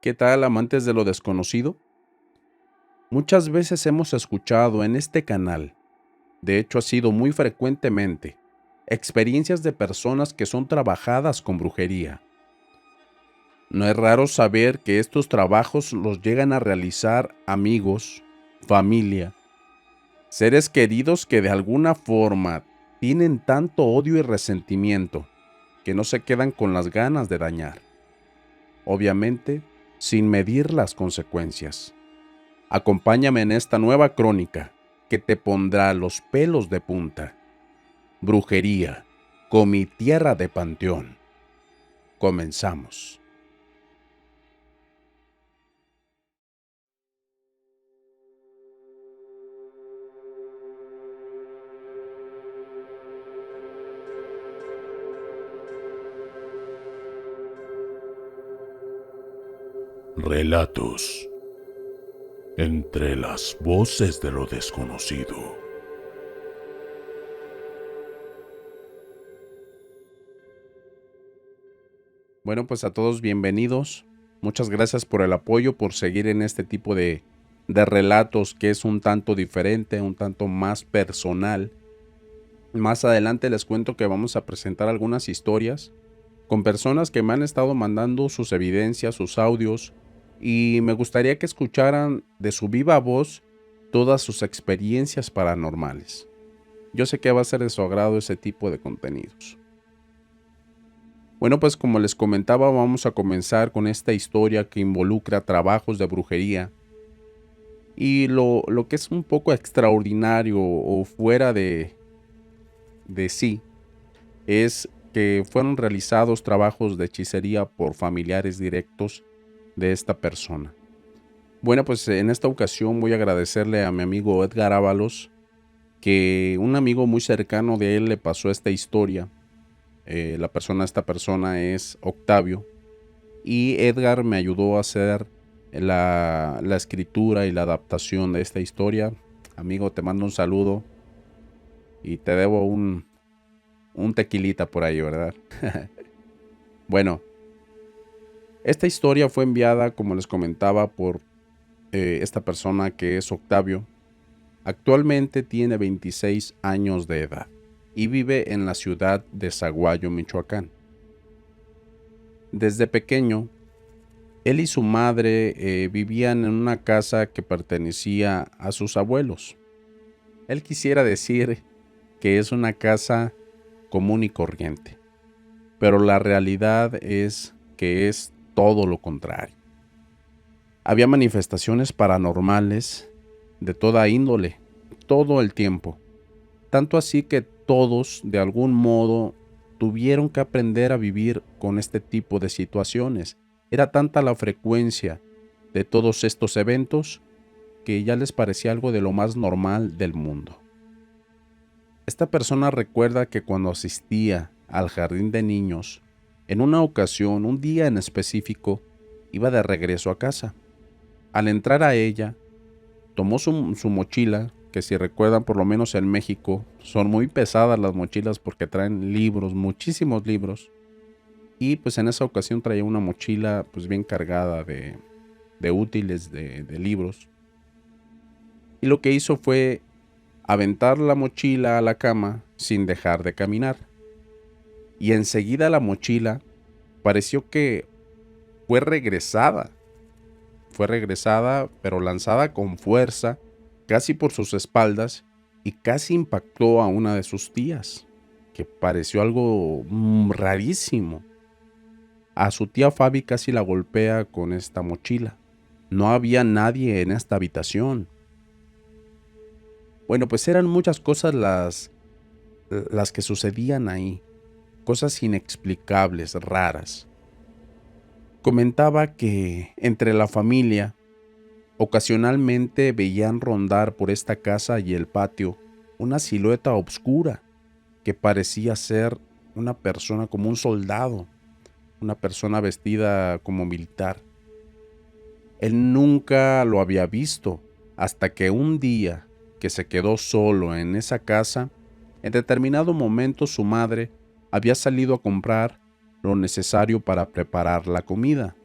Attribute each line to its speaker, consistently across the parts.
Speaker 1: ¿Qué tal, amantes de lo desconocido? Muchas veces hemos escuchado en este canal, de hecho ha sido muy frecuentemente, experiencias de personas que son trabajadas con brujería. No es raro saber que estos trabajos los llegan a realizar amigos, familia, seres queridos que de alguna forma tienen tanto odio y resentimiento que no se quedan con las ganas de dañar, obviamente sin medir las consecuencias. Acompáñame en esta nueva crónica que te pondrá los pelos de punta. Brujería, con mi tierra de panteón. Comenzamos.
Speaker 2: Relatos entre las voces de lo desconocido.
Speaker 1: Bueno, pues a todos bienvenidos. Muchas gracias por el apoyo, por seguir en este tipo de relatos que es un tanto diferente, un tanto más personal. Más adelante les cuento que vamos a presentar algunas historias con personas que me han estado mandando sus evidencias, sus audios, y me gustaría que escucharan de su viva voz todas sus experiencias paranormales. Yo sé que va a ser de su agrado ese tipo de contenidos. Bueno, pues como les comentaba, vamos a comenzar con esta historia que involucra trabajos de brujería y lo que es un poco extraordinario o fuera de sí es que fueron realizados trabajos de hechicería por familiares directos de esta persona. Bueno, pues en esta ocasión voy a agradecerle a mi amigo Edgar Ábalos, que un amigo muy cercano de él le pasó esta historia. Esta persona es Octavio, y Edgar me ayudó a hacer la escritura y la adaptación de esta historia. Amigo, te mando un saludo y te debo un tequilita por ahí, ¿verdad? Bueno, esta historia fue enviada, como les comentaba, por esta persona que es Octavio. Actualmente tiene 26 años de edad y vive en la ciudad de Zaguayo, Michoacán. Desde pequeño, él y su madre vivían en una casa que pertenecía a sus abuelos. Él quisiera decir que es una casa común y corriente, pero la realidad es que es todo lo contrario. Había manifestaciones paranormales de toda índole, todo el tiempo. Tanto así que todos, de algún modo, tuvieron que aprender a vivir con este tipo de situaciones. Era tanta la frecuencia de todos estos eventos que ya les parecía algo de lo más normal del mundo. Esta persona recuerda que cuando asistía al jardín de niños, en una ocasión, un día en específico, iba de regreso a casa. Al entrar a ella, tomó su mochila, que si recuerdan, por lo menos en México, son muy pesadas las mochilas porque traen libros, muchísimos libros. Y pues en esa ocasión traía una mochila pues bien cargada de útiles, de libros. Y lo que hizo fue aventar la mochila a la cama sin dejar de caminar. Y enseguida la mochila pareció que fue regresada. Fue regresada, pero lanzada con fuerza, casi por sus espaldas, y casi impactó a una de sus tías, que pareció algo rarísimo. A su tía Fabi casi la golpea con esta mochila. No había nadie en esta habitación. Bueno, pues eran muchas cosas las que sucedían ahí, cosas inexplicables, raras. Comentaba que entre la familia ocasionalmente veían rondar por esta casa y el patio una silueta oscura que parecía ser una persona como un soldado, una persona vestida como militar. Él nunca lo había visto hasta que un día que se quedó solo en esa casa, en determinado momento su madre había salido a comprar lo necesario para preparar la comida.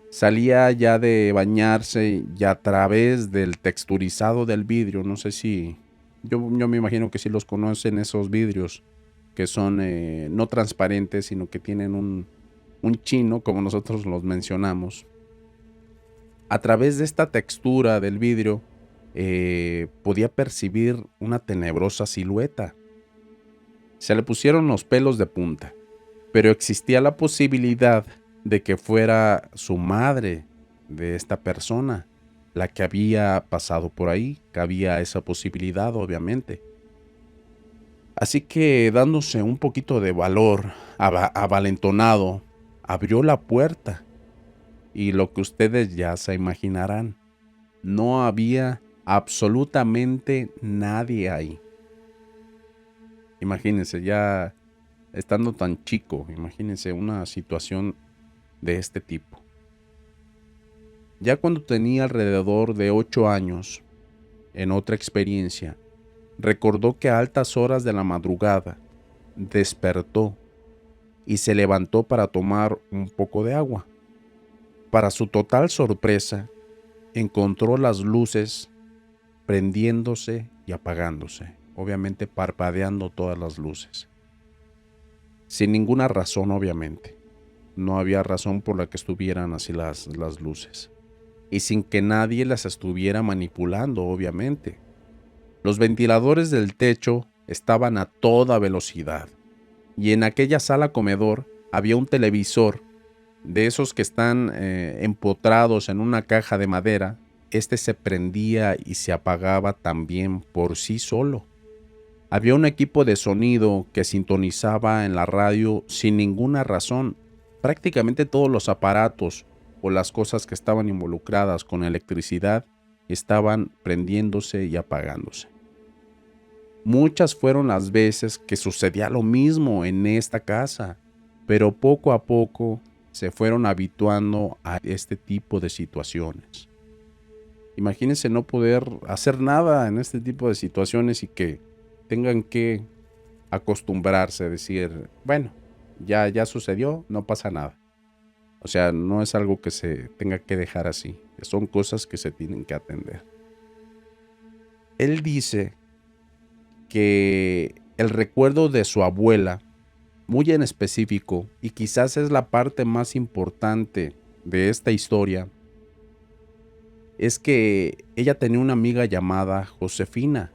Speaker 1: Salía ya de bañarse y a través del texturizado del vidrio, no sé si, yo me imagino que sí los conocen esos vidrios que son no transparentes, sino que tienen un chino, como nosotros los mencionamos. A través de esta textura del vidrio podía percibir una tenebrosa silueta. Se le pusieron los pelos de punta, pero existía la posibilidad de que fuera su madre de esta persona la que había pasado por ahí. Cabía esa posibilidad, obviamente. Así que, dándose un poquito de valor, avalentonado, abrió la puerta y lo que ustedes ya se imaginarán, no había absolutamente nadie ahí. Imagínense, ya estando tan chico, imagínense una situación de este tipo. Ya cuando tenía alrededor de 8 años, en otra experiencia, recordó que a altas horas de la madrugada despertó y se levantó para tomar un poco de agua. Para su total sorpresa, encontró las luces prendiéndose y apagándose, obviamente parpadeando todas las luces. Sin ninguna razón, obviamente. No había razón por la que estuvieran así las luces. Y sin que nadie las estuviera manipulando, obviamente. Los ventiladores del techo estaban a toda velocidad. Y en aquella sala comedor había un televisor de esos que están empotrados en una caja de madera. Este se prendía y se apagaba también por sí solo. Había un equipo de sonido que sintonizaba en la radio sin ninguna razón. Prácticamente todos los aparatos o las cosas que estaban involucradas con electricidad estaban prendiéndose y apagándose. Muchas fueron las veces que sucedía lo mismo en esta casa, pero poco a poco se fueron habituando a este tipo de situaciones. Imagínense no poder hacer nada en este tipo de situaciones y que tengan que acostumbrarse a decir, bueno, ya sucedió, no pasa nada. O sea, no es algo que se tenga que dejar así, son cosas que se tienen que atender. Él dice que el recuerdo de su abuela, muy en específico, y quizás es la parte más importante de esta historia, es que ella tenía una amiga llamada Josefina,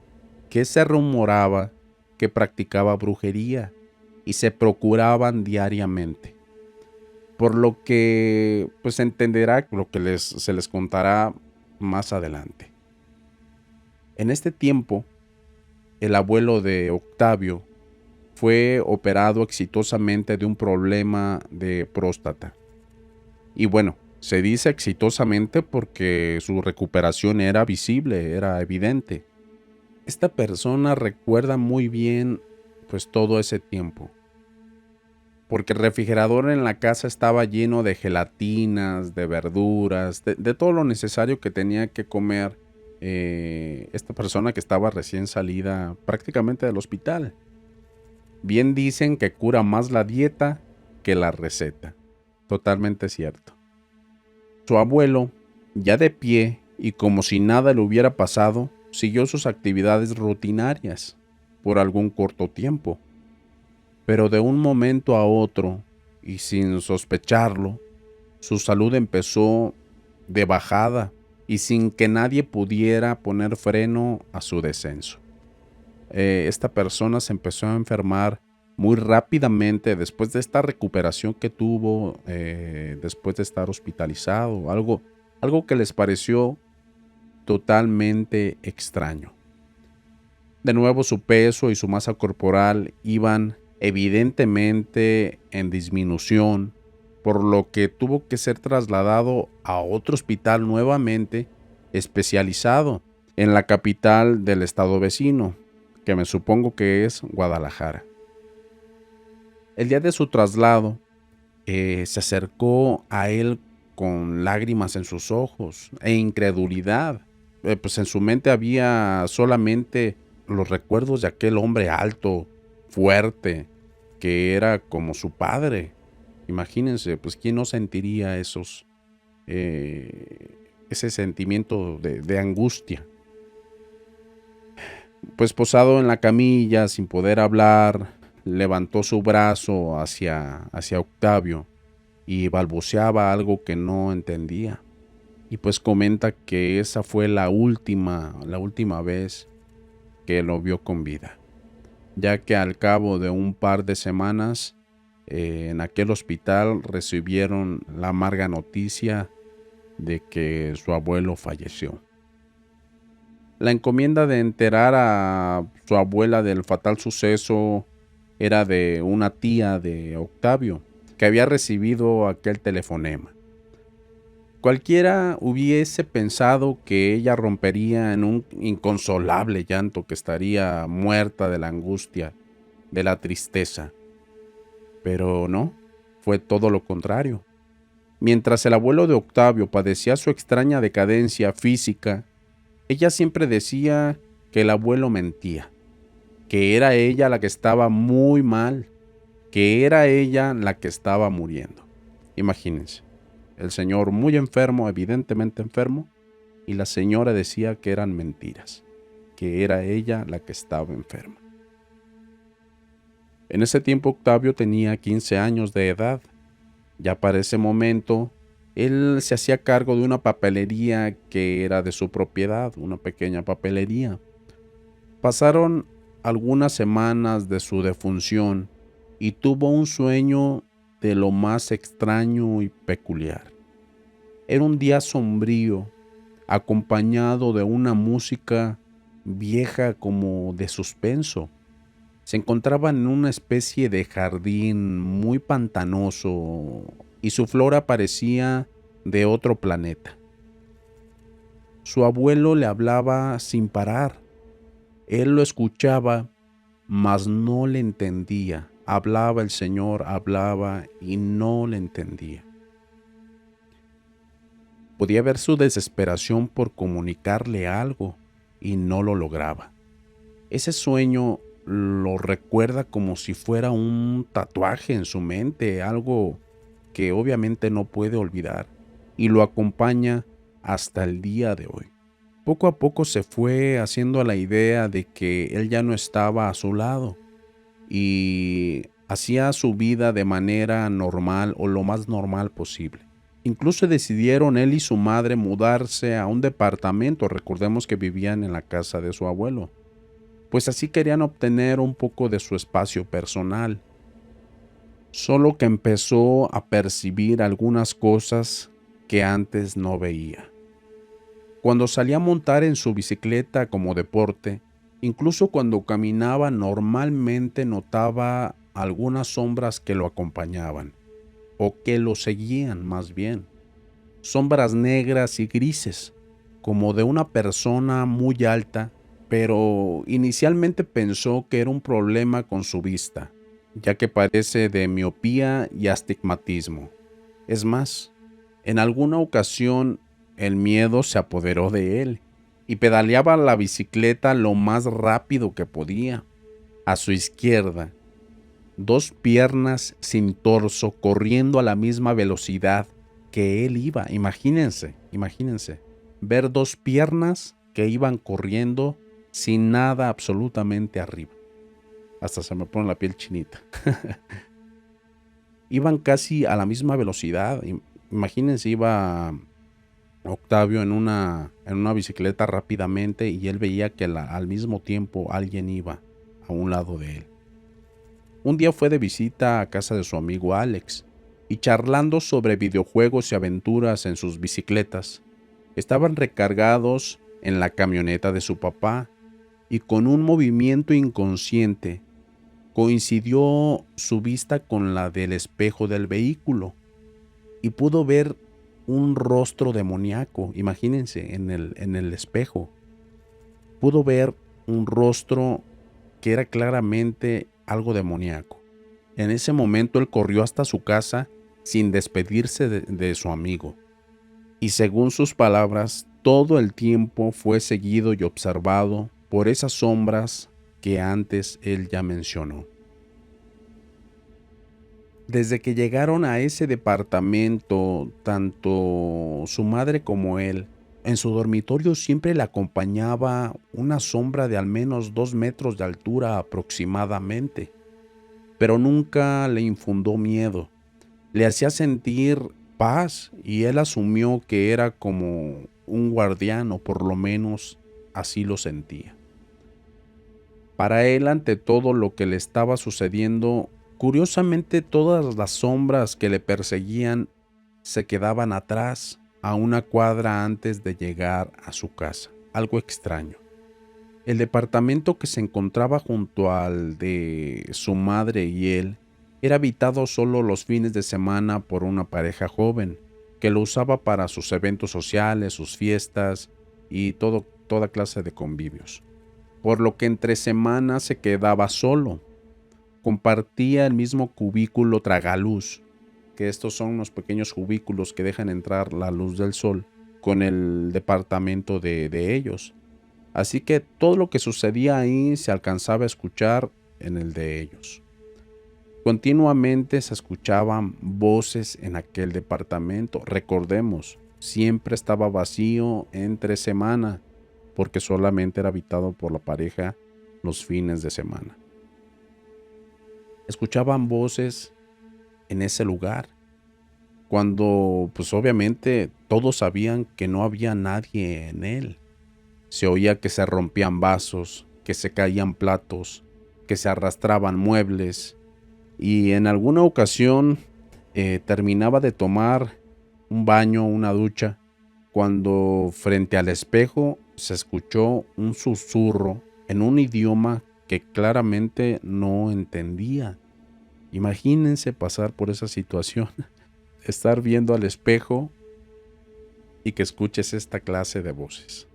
Speaker 1: que se rumoraba que practicaba brujería y se procuraban diariamente. Por lo que pues entenderá lo que se les contará más adelante. En este tiempo, el abuelo de Octavio fue operado exitosamente de un problema de próstata. Y bueno, se dice exitosamente porque su recuperación era visible, era evidente. Esta persona recuerda muy bien pues todo ese tiempo, porque el refrigerador en la casa estaba lleno de gelatinas, de verduras, de todo lo necesario que tenía que comer esta persona que estaba recién salida prácticamente del hospital. Bien dicen que cura más la dieta que la receta. Totalmente cierto. Su abuelo, ya de pie y como si nada le hubiera pasado, siguió sus actividades rutinarias por algún corto tiempo. Pero de un momento a otro, y sin sospecharlo, su salud empezó de bajada y sin que nadie pudiera poner freno a su descenso. Esta persona se empezó a enfermar muy rápidamente después de esta recuperación que tuvo, después de estar hospitalizado, algo que les pareció totalmente extraño. De nuevo su peso y su masa corporal iban evidentemente en disminución, por lo que tuvo que ser trasladado a otro hospital nuevamente especializado en la capital del estado vecino, que me supongo que es Guadalajara. El día de su traslado, se acercó a él con lágrimas en sus ojos e incredulidad. Pues en su mente había solamente los recuerdos de aquel hombre alto, fuerte, que era como su padre. Imagínense, pues quién no sentiría esos ese sentimiento de angustia. Pues posado en la camilla, sin poder hablar, levantó su brazo hacia Octavio y balbuceaba algo que no entendía. Y pues comenta que esa fue la última vez que lo vio con vida, ya que al cabo de un par de semanas en aquel hospital recibieron la amarga noticia de que su abuelo falleció. La encomienda de enterar a su abuela del fatal suceso era de una tía de Octavio, que había recibido aquel telefonema. Cualquiera hubiese pensado que ella rompería en un inconsolable llanto, que estaría muerta de la angustia, de la tristeza. Pero no, fue todo lo contrario. Mientras el abuelo de Octavio padecía su extraña decadencia física, ella siempre decía que el abuelo mentía, que era ella la que estaba muy mal, que era ella la que estaba muriendo. Imagínense, el señor muy enfermo, evidentemente enfermo, y la señora decía que eran mentiras, que era ella la que estaba enferma. En ese tiempo Octavio tenía 15 años de edad. Ya para ese momento, él se hacía cargo de una papelería que era de su propiedad, una pequeña papelería. Pasaron algunas semanas de su defunción y tuvo un sueño de lo más extraño y peculiar. Era un día sombrío, acompañado de una música vieja como de suspenso. Se encontraban en una especie de jardín muy pantanoso y su flora parecía de otro planeta. Su abuelo le hablaba sin parar. Él lo escuchaba, mas no le entendía. Hablaba el señor, hablaba y no le entendía. Podía ver su desesperación por comunicarle algo y no lo lograba. Ese sueño lo recuerda como si fuera un tatuaje en su mente, algo que obviamente no puede olvidar, y lo acompaña hasta el día de hoy. Poco a poco se fue haciendo la idea de que él ya no estaba a su lado y hacía su vida de manera normal o lo más normal posible. Incluso decidieron él y su madre mudarse a un departamento. Recordemos que vivían en la casa de su abuelo, pues así querían obtener un poco de su espacio personal. Solo que empezó a percibir algunas cosas que antes no veía. Cuando salía a montar en su bicicleta como deporte, incluso cuando caminaba normalmente notaba algunas sombras que lo acompañaban, o que lo seguían más bien. Sombras negras y grises, como de una persona muy alta, pero inicialmente pensó que era un problema con su vista, ya que padece de miopía y astigmatismo. Es más, en alguna ocasión el miedo se apoderó de él y pedaleaba la bicicleta lo más rápido que podía. A su izquierda, dos piernas sin torso corriendo a la misma velocidad que él iba. Imagínense, ver dos piernas que iban corriendo sin nada absolutamente arriba. Hasta se me pone la piel chinita. Iban casi a la misma velocidad. Imagínense, iba Octavio en una bicicleta rápidamente y él veía que al mismo tiempo alguien iba a un lado de él. Un día fue de visita a casa de su amigo Alex y charlando sobre videojuegos y aventuras en sus bicicletas, estaban recargados en la camioneta de su papá y con un movimiento inconsciente coincidió su vista con la del espejo del vehículo y pudo ver un rostro demoníaco. Imagínense, en el espejo pudo ver un rostro que era claramente algo demoníaco. En ese momento él corrió hasta su casa sin despedirse de su amigo, y según sus palabras, todo el tiempo fue seguido y observado por esas sombras que antes él ya mencionó. Desde que llegaron a ese departamento, tanto su madre como él, en su dormitorio siempre le acompañaba una sombra de al menos 2 metros de altura aproximadamente, pero nunca le infundó miedo. Le hacía sentir paz y él asumió que era como un guardián, o por lo menos así lo sentía. Para él, ante todo lo que le estaba sucediendo, curiosamente todas las sombras que le perseguían se quedaban atrás, a una cuadra antes de llegar a su casa. Algo extraño. El departamento que se encontraba junto al de su madre y él era habitado solo los fines de semana por una pareja joven que lo usaba para sus eventos sociales, sus fiestas y toda clase de convivios. Por lo que entre semanas se quedaba solo. Compartía el mismo cubículo tragaluz, que estos son unos pequeños cubículos que dejan entrar la luz del sol, con el departamento de ellos. Así que todo lo que sucedía ahí se alcanzaba a escuchar en el de ellos. Continuamente se escuchaban voces en aquel departamento. Recordemos, siempre estaba vacío entre semana, porque solamente era habitado por la pareja los fines de semana. Escuchaban voces en ese lugar, cuando pues obviamente todos sabían que no había nadie en él. Se oía que se rompían vasos, que se caían platos, que se arrastraban muebles, y en alguna ocasión terminaba de tomar un baño, una ducha, cuando frente al espejo se escuchó un susurro en un idioma que claramente no entendía. Imagínense pasar por esa situación, estar viendo al espejo y que escuches esta clase de voces.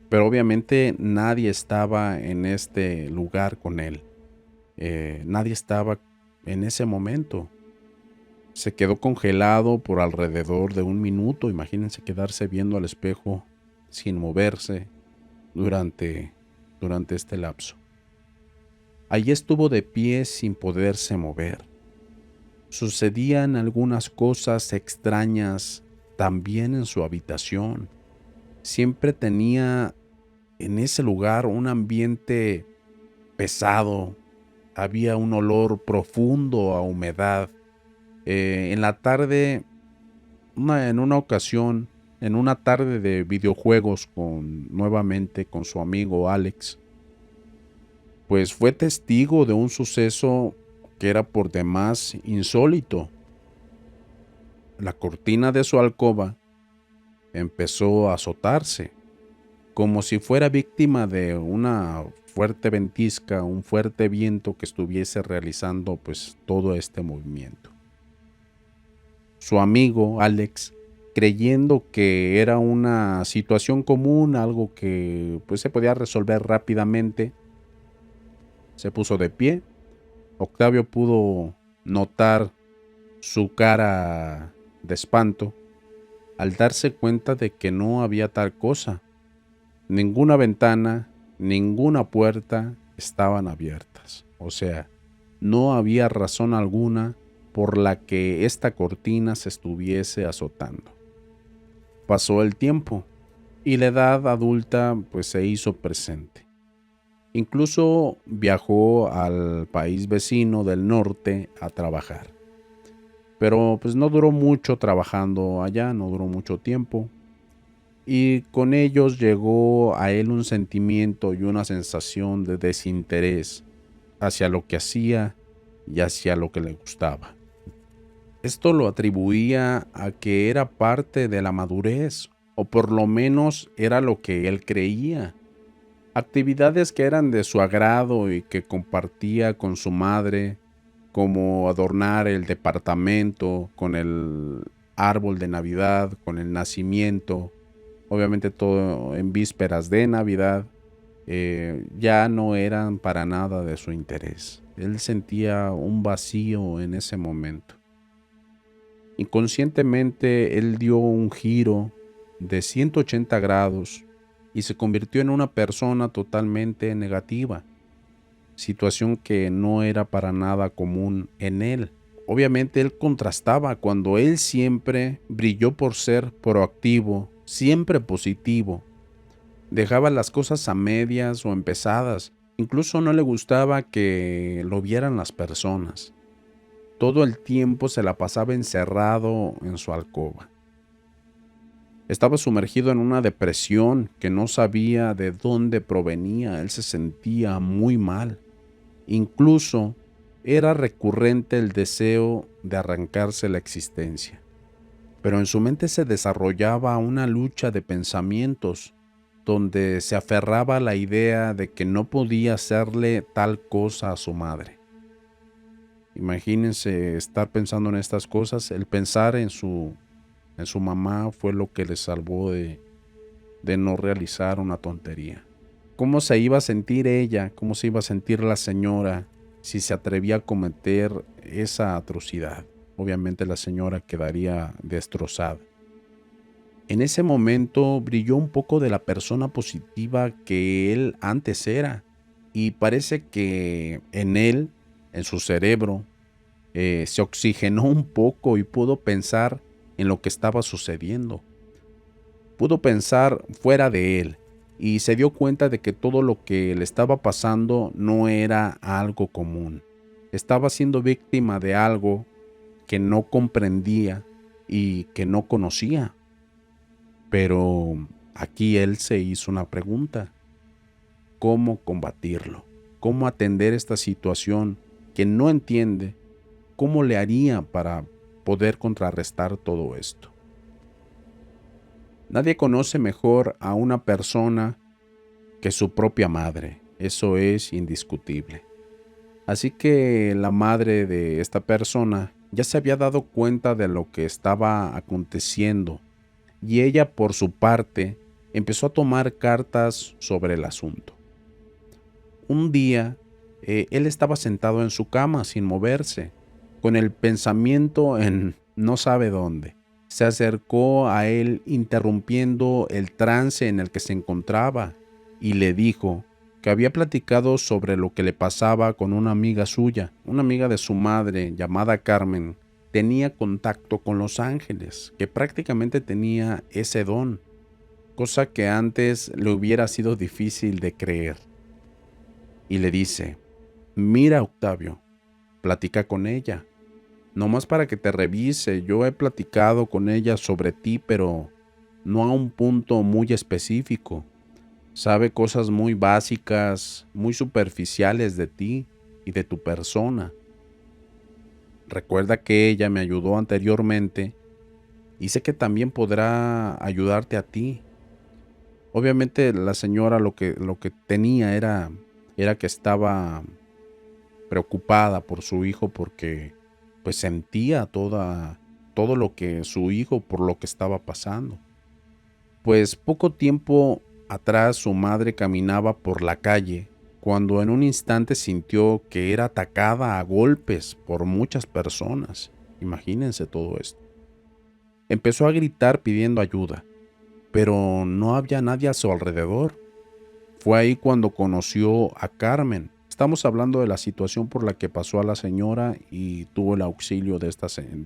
Speaker 1: Pero obviamente nadie estaba en este lugar con él. Nadie estaba en ese momento. Se quedó congelado por alrededor de 1 minuto. Imagínense quedarse viendo al espejo sin moverse durante este lapso. Allí estuvo de pie sin poderse mover. Sucedían algunas cosas extrañas también en su habitación. Siempre tenía en ese lugar un ambiente pesado. Había un olor profundo a humedad. En la tarde, en una ocasión, en una tarde de videojuegos nuevamente con su amigo Alex, pues fue testigo de un suceso que era por demás insólito. La cortina de su alcoba empezó a azotarse, como si fuera víctima de una fuerte ventisca, un fuerte viento que estuviese realizando pues todo este movimiento. Su amigo Alex, creyendo que era una situación común, algo que pues se podía resolver rápidamente, se puso de pie. Octavio pudo notar su cara de espanto al darse cuenta de que no había tal cosa. Ninguna ventana, ninguna puerta estaban abiertas. O sea, no había razón alguna por la que esta cortina se estuviese azotando. Pasó el tiempo y la edad adulta pues se hizo presente. Incluso viajó al país vecino del norte a trabajar. Pero pues no duró mucho trabajando allá, no duró mucho tiempo. Y con ellos llegó a él un sentimiento y una sensación de desinterés hacia lo que hacía y hacia lo que le gustaba. Esto lo atribuía a que era parte de la madurez, o por lo menos era lo que él creía. Actividades que eran de su agrado y que compartía con su madre, como adornar el departamento con el árbol de Navidad, con el nacimiento, obviamente todo en vísperas de Navidad, ya no eran para nada de su interés. Él sentía un vacío en ese momento. Inconscientemente él dio un giro de 180 grados y se convirtió en una persona totalmente negativa. situación que no era para nada común en él. Obviamente él contrastaba cuando él siempre brilló por ser proactivo, siempre positivo. Dejaba las cosas a medias o empezadas. Incluso no le gustaba que lo vieran las personas. Todo el tiempo se la pasaba encerrado en su alcoba. Estaba sumergido en una depresión que no sabía de dónde provenía. Él se sentía muy mal. Incluso era recurrente el deseo de arrancarse la existencia. Pero en su mente se desarrollaba una lucha de pensamientos donde se aferraba a la idea de que no podía hacerle tal cosa a su madre. Imagínense estar pensando en estas cosas. El pensar en su mamá fue lo que le salvó de no realizar una tontería. ¿Cómo se iba a sentir ella? ¿Cómo se iba a sentir la señora si se atrevía a cometer esa atrocidad? Obviamente la señora quedaría destrozada. En ese momento brilló un poco de la persona positiva que él antes era, y parece que en él, en su cerebro, se oxigenó un poco y pudo pensar en lo que estaba sucediendo. Pudo pensar fuera de él y se dio cuenta de que todo lo que le estaba pasando no era algo común. Estaba siendo víctima de algo que no comprendía y que no conocía. Pero aquí él se hizo una pregunta: ¿cómo combatirlo? ¿Cómo atender esta situación que no entiende? ¿Cómo le haría para poder contrarrestar todo esto? Nadie conoce mejor a una persona que su propia madre. Eso es indiscutible. Así que la madre de esta persona ya se había dado cuenta de lo que estaba aconteciendo, y ella, por su parte, empezó a tomar cartas sobre el asunto. Un día, él estaba sentado en su cama sin moverse, con el pensamiento en no sabe dónde. Se acercó a él interrumpiendo el trance en el que se encontraba y le dijo que había platicado sobre lo que le pasaba con una amiga suya, una amiga de su madre llamada Carmen. Tenía contacto con los ángeles, que prácticamente tenía ese don, cosa que antes le hubiera sido difícil de creer. Y le dice: mira, Octavio, platica con ella, nomás para que te revise. Yo he platicado con ella sobre ti, pero no a un punto muy específico. Sabe cosas muy básicas, muy superficiales de ti y de tu persona. Recuerda que ella me ayudó anteriormente y sé que también podrá ayudarte a ti. Obviamente la señora lo que tenía era que estaba preocupada por su hijo, porque pues sentía todo lo que su hijo, por lo que estaba pasando. Pues poco tiempo atrás su madre caminaba por la calle cuando en un instante sintió que era atacada a golpes por muchas personas. Imagínense todo esto. Empezó a gritar pidiendo ayuda, pero no había nadie a su alrededor. Fue ahí cuando conoció a Carmen. Estamos hablando de la situación por la que pasó a la señora y tuvo el auxilio de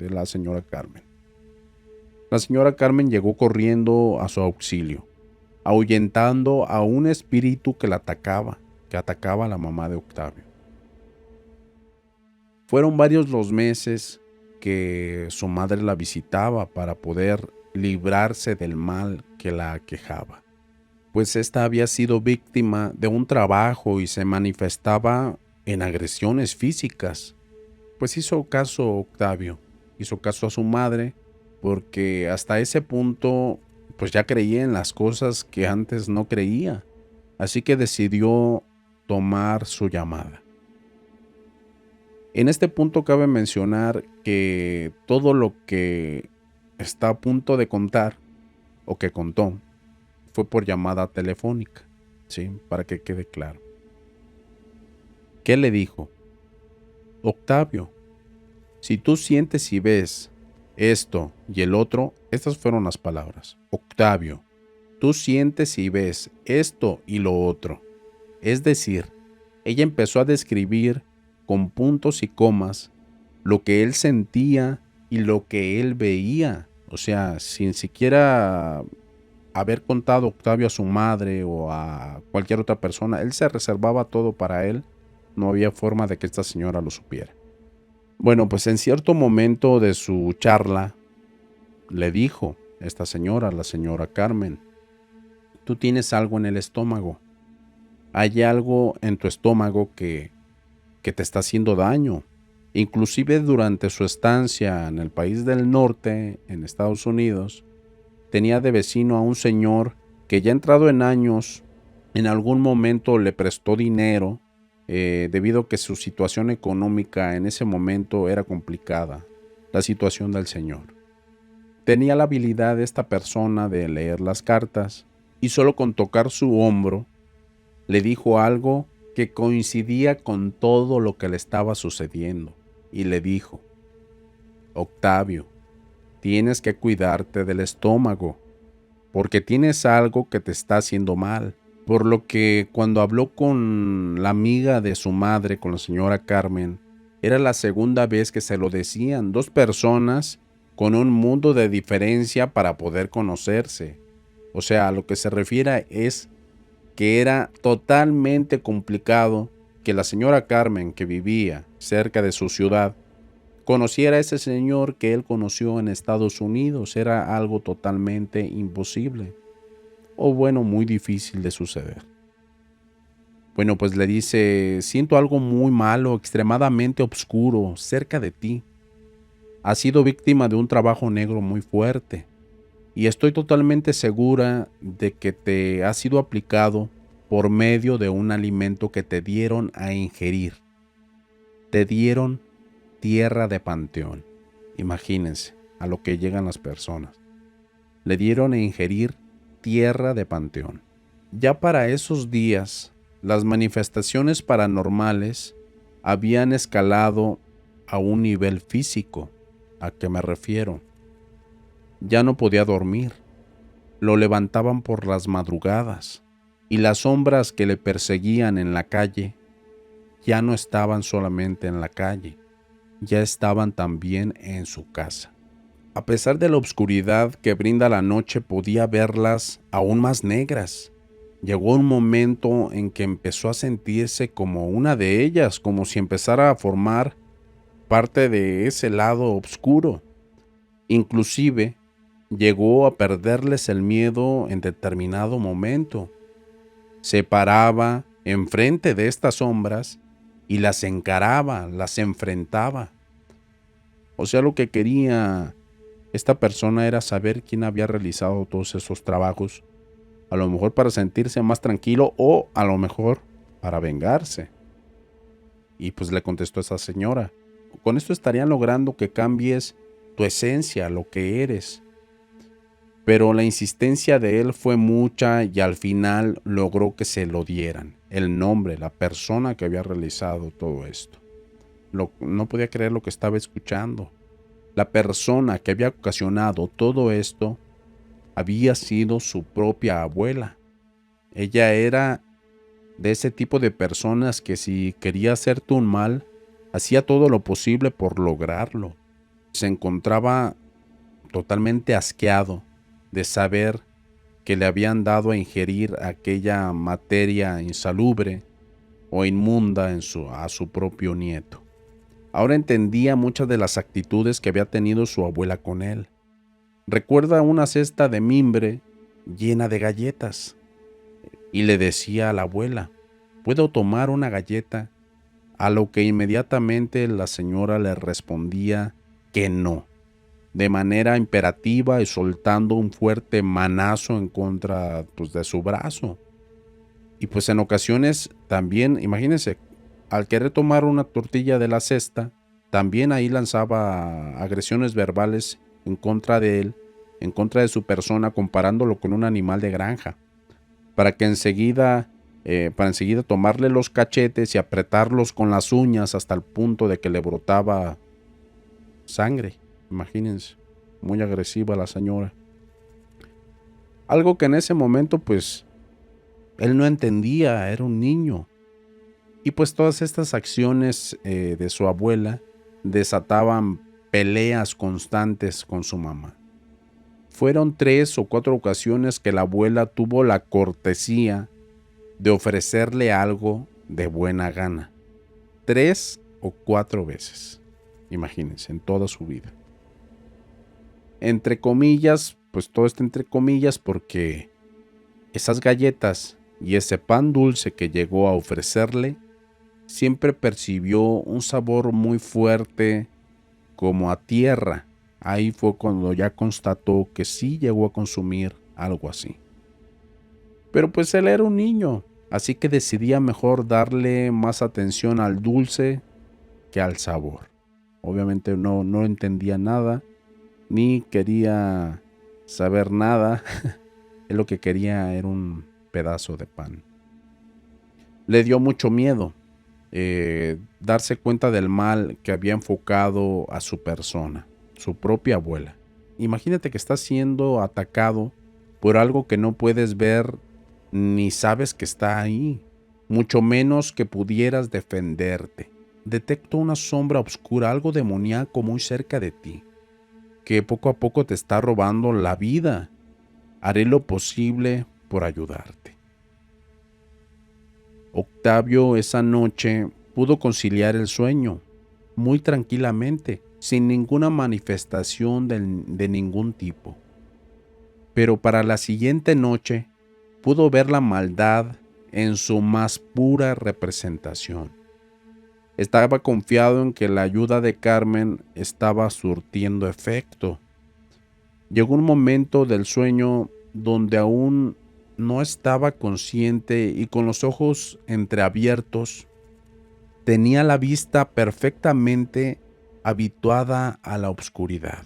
Speaker 1: la señora Carmen. La señora Carmen llegó corriendo a su auxilio, ahuyentando a un espíritu que atacaba a la mamá de Octavio. Fueron varios los meses que su madre la visitaba para poder librarse del mal que la aquejaba, pues ésta había sido víctima de un trabajo y se manifestaba en agresiones físicas. Pues hizo caso Octavio, hizo caso a su madre, porque hasta ese punto pues ya creía en las cosas que antes no creía, así que decidió tomar su llamada. En este punto cabe mencionar que todo lo que está a punto de contar o que contó fue por llamada telefónica, ¿sí? Para que quede claro. ¿Qué le dijo? Octavio, si tú sientes y ves esto y el otro, estas fueron las palabras. Octavio, tú sientes y ves esto y lo otro. Es decir, ella empezó a describir con puntos y comas lo que él sentía y lo que él veía. O sea, sin siquiera haber contado Octavio a su madre o a cualquier otra persona, él se reservaba todo para él. No había forma de que esta señora lo supiera. Bueno, pues en cierto momento de su charla, le dijo esta señora, la señora Carmen: tú tienes algo en el estómago. Hay algo en tu estómago que te está haciendo daño. Inclusive durante su estancia en el país del norte, en Estados Unidos, tenía de vecino a un señor que, ya entrado en años, en algún momento le prestó dinero debido a que su situación económica en ese momento era complicada, la situación del señor. Tenía la habilidad de esta persona de leer las cartas, y solo con tocar su hombro le dijo algo que coincidía con todo lo que le estaba sucediendo, y le dijo: Octavio, tienes que cuidarte del estómago, porque tienes algo que te está haciendo mal. Por lo que cuando habló con la amiga de su madre, con la señora Carmen, era la segunda vez que se lo decían, dos personas con un mundo de diferencia para poder conocerse. O sea, a lo que se refiere es que era totalmente complicado que la señora Carmen, que vivía cerca de su ciudad, conociera a ese señor que él conoció en Estados Unidos. Era algo totalmente imposible, o bueno, muy difícil de suceder. Bueno, pues le dice: siento algo muy malo, extremadamente oscuro, cerca de ti. Has sido víctima de un trabajo negro muy fuerte, y estoy totalmente segura de que te ha sido aplicado por medio de un alimento que te dieron a ingerir. Te dieron tierra de panteón. Imagínense a lo que llegan las personas. Le dieron a ingerir tierra de panteón. Ya para esos días, las manifestaciones paranormales habían escalado a un nivel físico. ¿A qué me refiero? Ya no podía dormir. Lo levantaban por las madrugadas, y las sombras que le perseguían en la calle ya no estaban solamente en la calle, ya estaban también en su casa. A pesar de la oscuridad que brinda la noche, podía verlas aún más negras. Llegó un momento en que empezó a sentirse como una de ellas, como si empezara a formar parte de ese lado oscuro. Inclusive llegó a perderles el miedo en determinado momento. Se paraba enfrente de estas sombras y las encaraba, las enfrentaba. O sea, lo que quería esta persona era saber quién había realizado todos esos trabajos, a lo mejor para sentirse más tranquilo o a lo mejor para vengarse. Y pues le contestó esa señora: con esto estarían logrando que cambies tu esencia, lo que eres. Pero la insistencia de él fue mucha y al final logró que se lo dieran, el nombre, la persona que había realizado todo esto. No podía creer lo que estaba escuchando. La persona que había ocasionado todo esto había sido su propia abuela. Ella era de ese tipo de personas que, si quería hacerte un mal, hacía todo lo posible por lograrlo. Se encontraba totalmente asqueado de saber que le habían dado a ingerir aquella materia insalubre o inmunda a su propio nieto. Ahora entendía muchas de las actitudes que había tenido su abuela con él. Recuerda una cesta de mimbre llena de galletas, y le decía a la abuela: ¿puedo tomar una galleta? A lo que inmediatamente la señora le respondía que no, de manera imperativa, y soltando un fuerte manazo en contra de su brazo. Y pues en ocasiones también, imagínense, al querer tomar una tortilla de la cesta, también ahí lanzaba agresiones verbales en contra de él, en contra de su persona, comparándolo con un animal de granja, para enseguida tomarle los cachetes y apretarlos con las uñas hasta el punto de que le brotaba sangre. Imagínense, muy agresiva la señora. Algo que en ese momento pues él no entendía, era un niño. Y pues todas estas acciones de su abuela desataban peleas constantes con su mamá. Fueron 3 o 4 ocasiones que la abuela tuvo la cortesía de ofrecerle algo de buena gana. 3 o 4 veces, imagínense, en toda su vida. Entre comillas, pues todo está entre comillas porque esas galletas y ese pan dulce que llegó a ofrecerle siempre percibió un sabor muy fuerte, como a tierra. Ahí fue cuando ya constató que sí llegó a consumir algo así. Pero pues él era un niño, así que decidía mejor darle más atención al dulce que al sabor. Obviamente no entendía nada, ni quería saber nada. Él lo que quería era un pedazo de pan. Le dio mucho miedo darse cuenta del mal que había enfocado a su persona, su propia abuela. Imagínate que estás siendo atacado por algo que no puedes ver ni sabes que está ahí, mucho menos que pudieras defenderte. Detecto una sombra oscura, algo demoníaco muy cerca de ti, que poco a poco te está robando la vida. Haré lo posible por ayudarte. Octavio esa noche pudo conciliar el sueño muy tranquilamente, sin ninguna manifestación de ningún tipo. Pero para la siguiente noche pudo ver la maldad en su más pura representación. Estaba confiado en que la ayuda de Carmen estaba surtiendo efecto. Llegó un momento del sueño donde aún no estaba consciente y con los ojos entreabiertos tenía la vista perfectamente habituada a la oscuridad.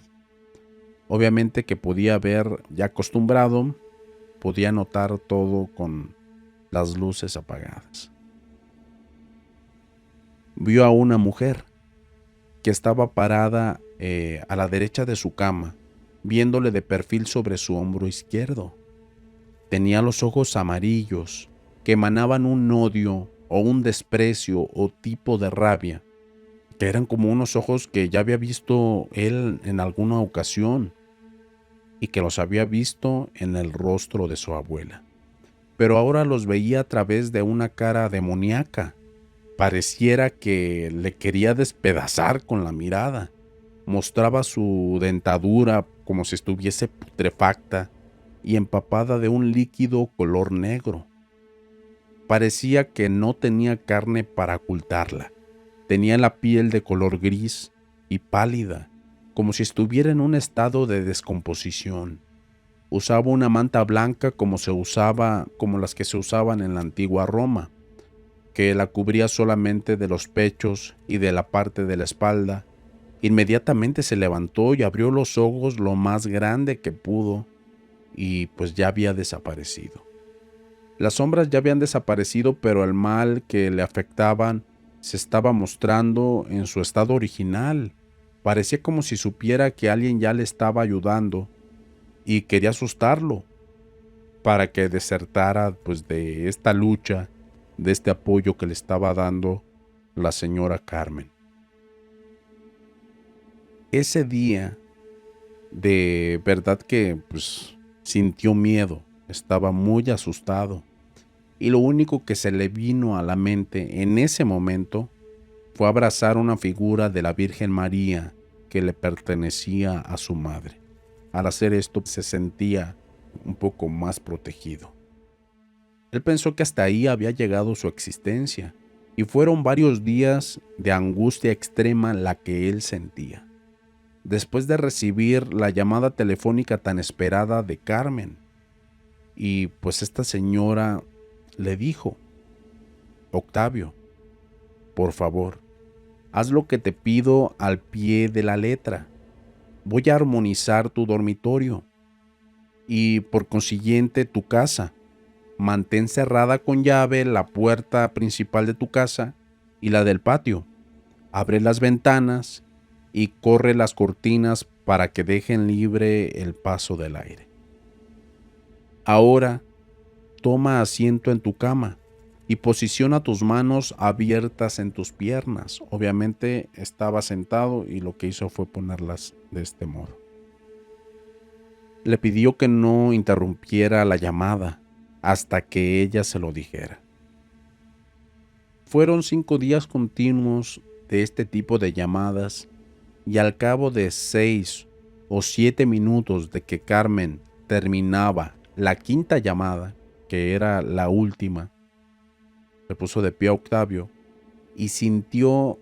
Speaker 1: Obviamente que podía ver, ya acostumbrado, podía notar todo con las luces apagadas. Vio a una mujer que estaba parada a la derecha de su cama, viéndole de perfil sobre su hombro izquierdo. Tenía los ojos amarillos que emanaban un odio o un desprecio o tipo de rabia, que eran como unos ojos que ya había visto él en alguna ocasión y que los había visto en el rostro de su abuela. Pero ahora los veía a través de una cara demoníaca. Pareciera que le quería despedazar con la mirada. Mostraba su dentadura como si estuviese putrefacta y empapada de un líquido color negro. Parecía que no tenía carne para ocultarla. Tenía la piel de color gris y pálida, como si estuviera en un estado de descomposición. Usaba una manta blanca como las que se usaban en la antigua Roma, que la cubría solamente de los pechos y de la parte de la espalda. Inmediatamente se levantó y abrió los ojos lo más grande que pudo y pues ya había desaparecido. Las sombras ya habían desaparecido, pero el mal que le afectaban se estaba mostrando en su estado original. Parecía como si supiera que alguien ya le estaba ayudando y quería asustarlo para que desertara pues de esta lucha, de este apoyo que le estaba dando la señora Carmen. Ese día, de verdad que pues sintió miedo, estaba muy asustado. Y lo único que se le vino a la mente en ese momento fue abrazar una figura de la Virgen María que le pertenecía a su madre. Al hacer esto se sentía un poco más protegido. Él pensó que hasta ahí había llegado su existencia, y fueron varios días de angustia extrema la que él sentía. Después de recibir la llamada telefónica tan esperada de Carmen, y pues esta señora le dijo: Octavio, por favor, haz lo que te pido al pie de la letra. Voy a armonizar tu dormitorio y por consiguiente tu casa. Mantén cerrada con llave la puerta principal de tu casa y la del patio. Abre las ventanas y corre las cortinas para que dejen libre el paso del aire. Ahora toma asiento en tu cama y posiciona tus manos abiertas en tus piernas. Obviamente estaba sentado y lo que hizo fue ponerlas de este modo. Le pidió que no interrumpiera la llamada hasta que ella se lo dijera. Fueron 5 días continuos de este tipo de llamadas y al cabo de 6 o 7 minutos de que Carmen terminaba la 5ª llamada, que era la última, se puso de pie a Octavio y sintió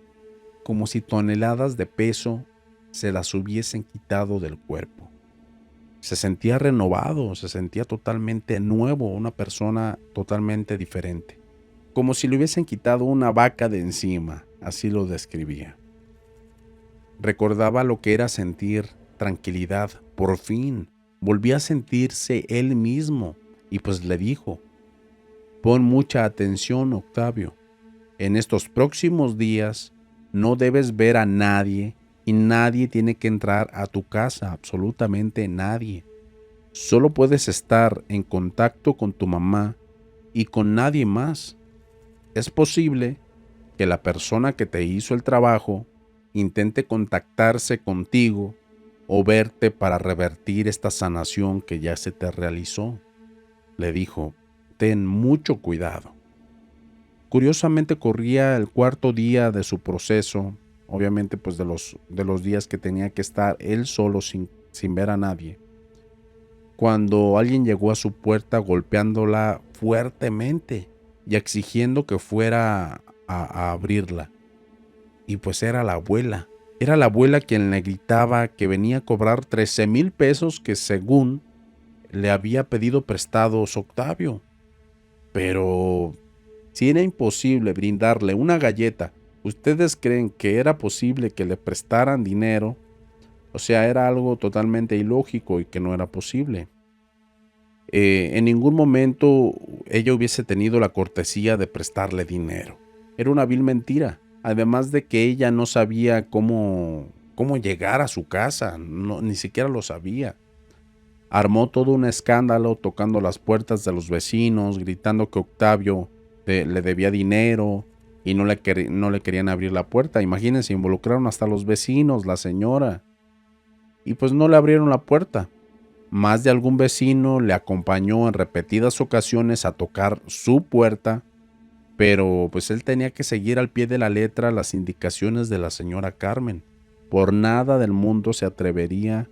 Speaker 1: como si toneladas de peso se las hubiesen quitado del cuerpo. Se sentía renovado, se sentía totalmente nuevo, una persona totalmente diferente. Como si le hubiesen quitado una vaca de encima, así lo describía. Recordaba lo que era sentir tranquilidad, por fin, volvía a sentirse él mismo y pues le dijo: pon mucha atención, Octavio, en estos próximos días no debes ver a nadie y nadie tiene que entrar a tu casa, absolutamente nadie. Solo puedes estar en contacto con tu mamá y con nadie más. Es posible que la persona que te hizo el trabajo intente contactarse contigo o verte para revertir esta sanación que ya se te realizó. Le dijo: ten mucho cuidado. Curiosamente corría el 4.º día de su proceso, obviamente pues de los días que tenía que estar él solo sin ver a nadie, cuando alguien llegó a su puerta golpeándola fuertemente y exigiendo que fuera a abrirla. Y pues era la abuela. Era la abuela quien le gritaba que venía a cobrar 13,000 pesos que según le había pedido prestados Octavio. Pero si era imposible brindarle una galleta, ¿ustedes creen que era posible que le prestaran dinero? O sea, era algo totalmente ilógico y que no era posible. En ningún momento ella hubiese tenido la cortesía de prestarle dinero. Era una vil mentira. Además de que ella no sabía cómo llegar a su casa, ni siquiera lo sabía. Armó todo un escándalo tocando las puertas de los vecinos, gritando que Octavio le debía dinero y no le querían abrir la puerta. Imagínense, involucraron hasta los vecinos, la señora. Y pues no le abrieron la puerta. Más de algún vecino le acompañó en repetidas ocasiones a tocar su puerta, pero pues él tenía que seguir al pie de la letra las indicaciones de la señora Carmen. Por nada del mundo se atrevería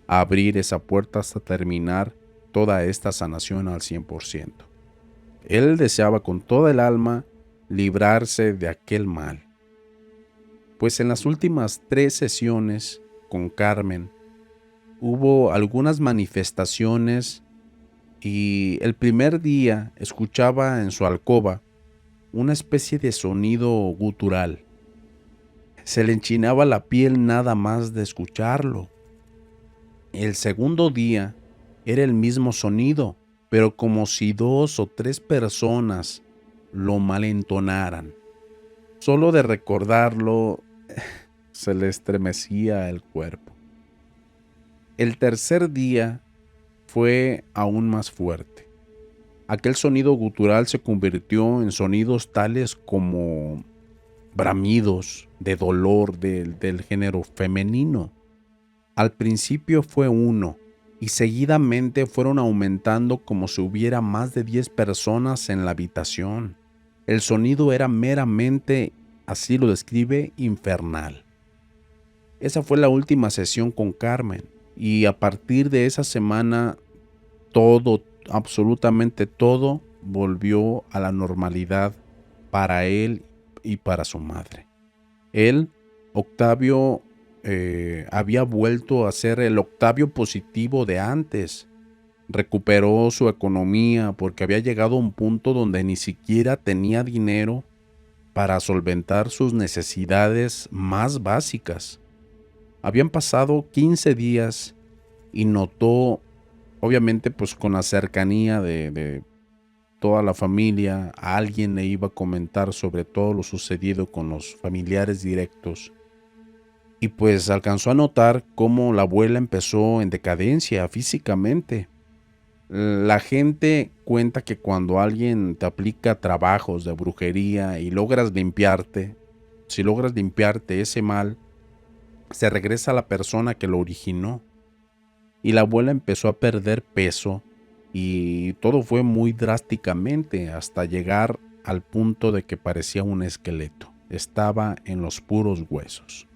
Speaker 1: a abrir esa puerta hasta terminar toda esta sanación al 100%. Él deseaba con toda el alma librarse de aquel mal. Pues en las últimas 3 sesiones con Carmen hubo algunas manifestaciones y el primer día escuchaba en su alcoba una especie de sonido gutural. Se le enchinaba la piel nada más de escucharlo. El segundo día era el mismo sonido, pero como si 2 o 3 personas lo malentonaran. Solo de recordarlo se le estremecía el cuerpo. El tercer día fue aún más fuerte. Aquel sonido gutural se convirtió en sonidos tales como bramidos de dolor del género femenino. Al principio fue uno y seguidamente fueron aumentando como si hubiera más de 10 personas en la habitación. El sonido era meramente, así lo describe, infernal. Esa fue la última sesión con Carmen y a partir de esa semana todo, absolutamente todo, volvió a la normalidad para él y para su madre. Él, Octavio, había vuelto a ser el Octavio positivo de antes. Recuperó su economía porque había llegado a un punto donde ni siquiera tenía dinero para solventar sus necesidades más básicas. Habían pasado 15 días y notó, obviamente pues con la cercanía de toda la familia, a alguien le iba a comentar sobre todo lo sucedido con los familiares directos. Y pues alcanzó a notar cómo la abuela empezó en decadencia físicamente. La gente cuenta que cuando alguien te aplica trabajos de brujería y logras limpiarte, si logras limpiarte ese mal, se regresa a la persona que lo originó. Y la abuela empezó a perder peso y todo fue muy drásticamente hasta llegar al punto de que parecía un esqueleto. Estaba en los puros huesos.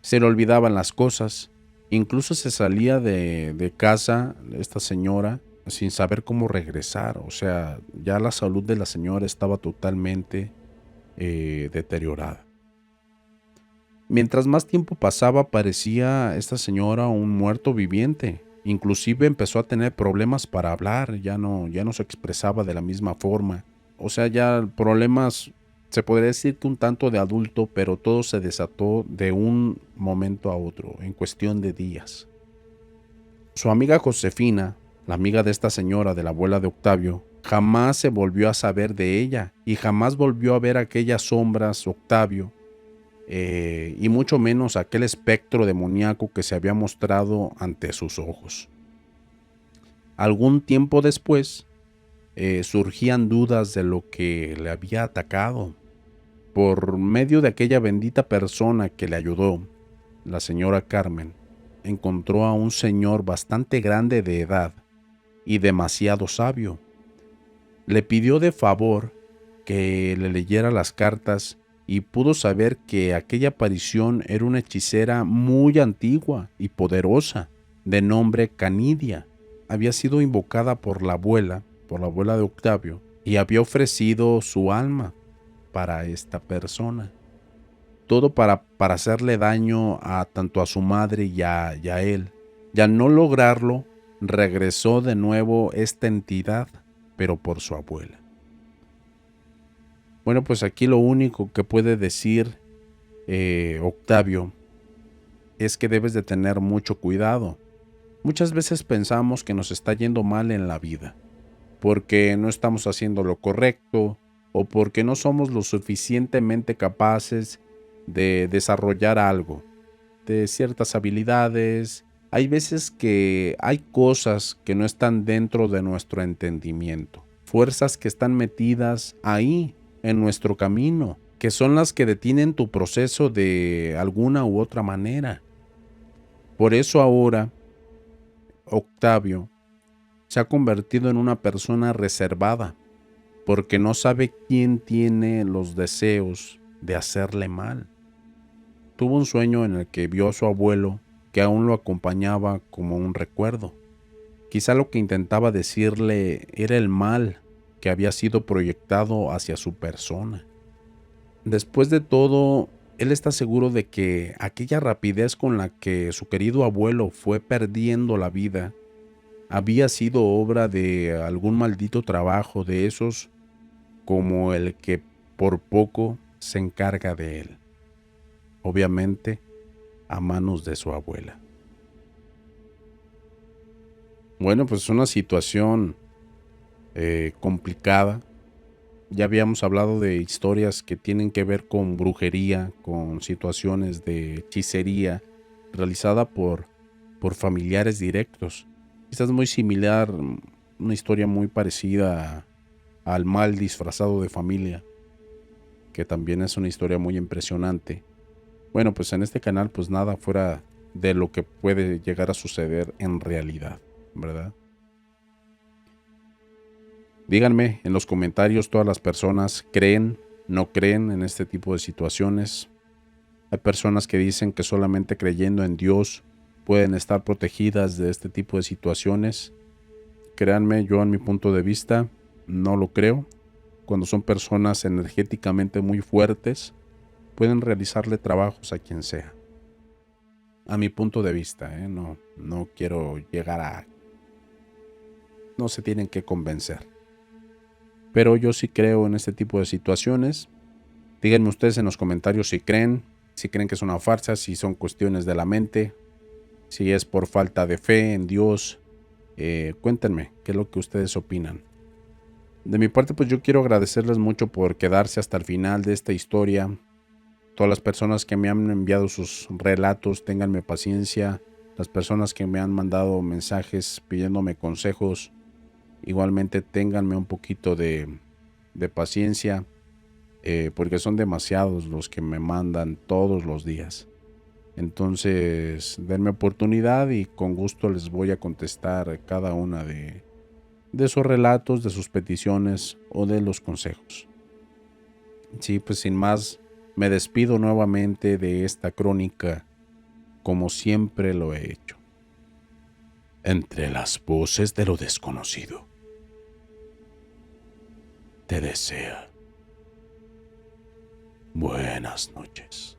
Speaker 1: Se le olvidaban las cosas. Incluso se salía de casa esta señora sin saber cómo regresar. O sea, ya la salud de la señora estaba totalmente deteriorada. Mientras más tiempo pasaba, parecía esta señora un muerto viviente. Inclusive empezó a tener problemas para hablar, ya no se expresaba de la misma forma. O sea, ya problemas, se podría decir que un tanto de adulto, pero todo se desató de un momento a otro, en cuestión de días. Su amiga Josefina, la amiga de esta señora, de la abuela de Octavio, jamás se volvió a saber de ella y jamás volvió a ver aquellas sombras, Octavio, y mucho menos aquel espectro demoníaco que se había mostrado ante sus ojos. Algún tiempo después, surgían dudas de lo que le había atacado. Por medio de aquella bendita persona que le ayudó, la señora Carmen encontró a un señor bastante grande de edad y demasiado sabio. Le pidió de favor que le leyera las cartas y pudo saber que aquella aparición era una hechicera muy antigua y poderosa, de nombre Canidia. Había sido invocada por la abuela de Octavio, y había ofrecido su alma para esta persona. Todo para hacerle daño tanto a su madre y a él. Y al no lograrlo, regresó de nuevo esta entidad, pero por su abuela. Bueno, pues aquí lo único que puede decir Octavio es que debes de tener mucho cuidado. Muchas veces pensamos que nos está yendo mal en la vida, porque no estamos haciendo lo correcto o porque no somos lo suficientemente capaces de desarrollar algo, de ciertas habilidades. Hay veces que hay cosas que no están dentro de nuestro entendimiento, fuerzas que están metidas ahí en nuestro camino, que son las que detienen tu proceso de alguna u otra manera. Por eso ahora Octavio se ha convertido en una persona reservada, porque no sabe quién tiene los deseos de hacerle mal. Tuvo un sueño en el que vio a su abuelo, que aún lo acompañaba como un recuerdo. Quizá lo que intentaba decirle era el mal que había sido proyectado hacia su persona. Después de todo, él está seguro de que aquella rapidez con la que su querido abuelo fue perdiendo la vida había sido obra de algún maldito trabajo de esos como el que por poco se encarga de él. Obviamente, a manos de su abuela. Bueno, pues es una situación complicada. Ya habíamos hablado de historias que tienen que ver con brujería, con situaciones de hechicería realizada por familiares directos. Esta es muy similar, una historia muy parecida al mal disfrazado de familia, que también es una historia muy impresionante. Bueno, pues en este canal pues nada fuera de lo que puede llegar a suceder en realidad, ¿verdad? Díganme en los comentarios, todas las personas creen, no creen en este tipo de situaciones. Hay personas que dicen que solamente creyendo en Dios pueden estar protegidas de este tipo de situaciones. Créanme, yo en mi punto de vista no lo creo. Cuando son personas energéticamente muy fuertes, pueden realizarle trabajos a quien sea. A mi punto de vista, no quiero llegar a... No se tienen que convencer. Pero yo sí creo en este tipo de situaciones. Díganme ustedes en los comentarios si creen que es una farsa, si son cuestiones de la mente, si es por falta de fe en Dios. Cuéntenme qué es lo que ustedes opinan. De mi parte, pues yo quiero agradecerles mucho por quedarse hasta el final de esta historia. Todas las personas que me han enviado sus relatos, ténganme paciencia. Las personas que me han mandado mensajes pidiéndome consejos, igualmente ténganme un poquito de paciencia, porque son demasiados los que me mandan todos los días. Entonces, denme oportunidad y con gusto les voy a contestar cada una de sus relatos, de sus peticiones o de los consejos. Sí, pues sin más, me despido nuevamente de esta crónica, como siempre lo he hecho.
Speaker 2: Entre las voces de lo desconocido. Te desea buenas noches.